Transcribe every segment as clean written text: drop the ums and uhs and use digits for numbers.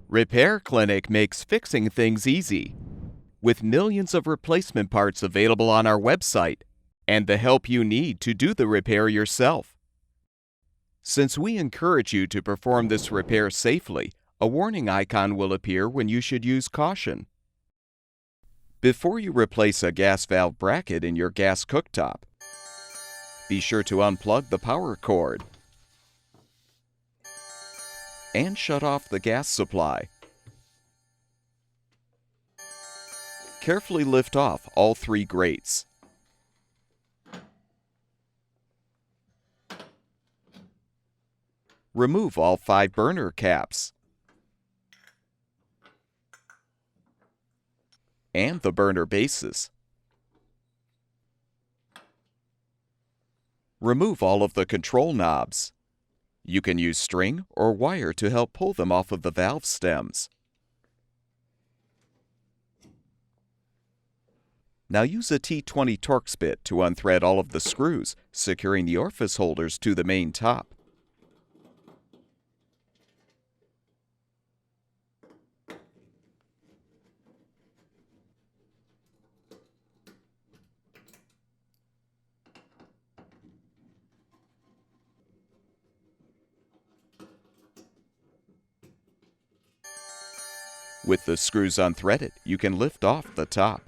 Repair Clinic makes fixing things easy, with millions of replacement parts available on our website and the help you need to do the repair yourself. Since we encourage you to perform this repair safely, a warning icon will appear when you should use caution. Before you replace a gas valve bracket in your gas cooktop, be sure to unplug the power cord and shut off the gas supply. Carefully lift off all 3 grates. Remove all 5 burner caps and the burner bases. Remove all of the control knobs. You can use string or wire to help pull them off of the valve stems. Now use a T20 Torx bit to unthread all of the screws, securing the orifice holders to the main top. With the screws unthreaded, you can lift off the top.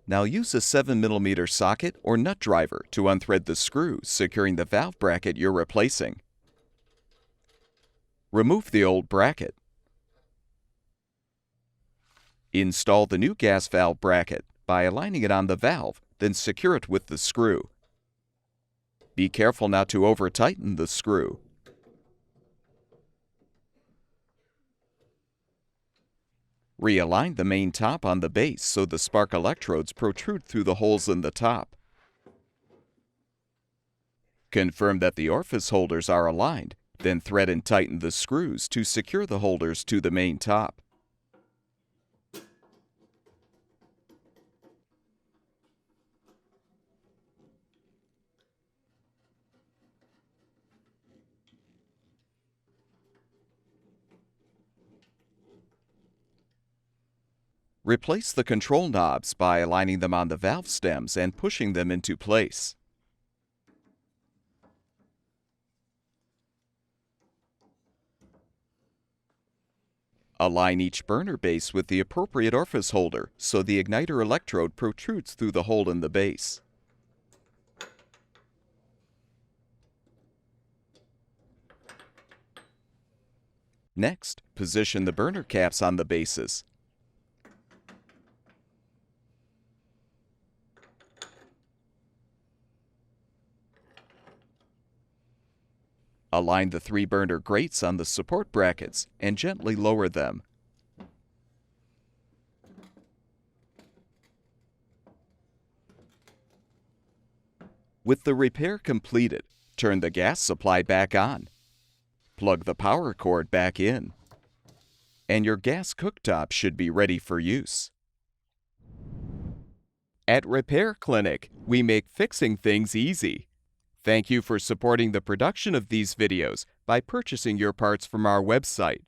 Now use a 7mm socket or nut driver to unthread the screws securing the valve bracket you're replacing. Remove the old bracket. Install the new gas valve bracket by aligning it on the valve, then secure it with the screw. Be careful not to over-tighten the screw. Realign the main top on the base so the spark electrodes protrude through the holes in the top. Confirm that the orifice holders are aligned, then thread and tighten the screws to secure the holders to the main top. Replace the control knobs by aligning them on the valve stems and pushing them into place. Align each burner base with the appropriate orifice holder so the igniter electrode protrudes through the hole in the base. Next, position the burner caps on the bases. Align the 3 burner grates on the support brackets and gently lower them. With the repair completed, turn the gas supply back on. Plug the power cord back in. And your gas cooktop should be ready for use. At Repair Clinic, we make fixing things easy. Thank you for supporting the production of these videos by purchasing your parts from our website.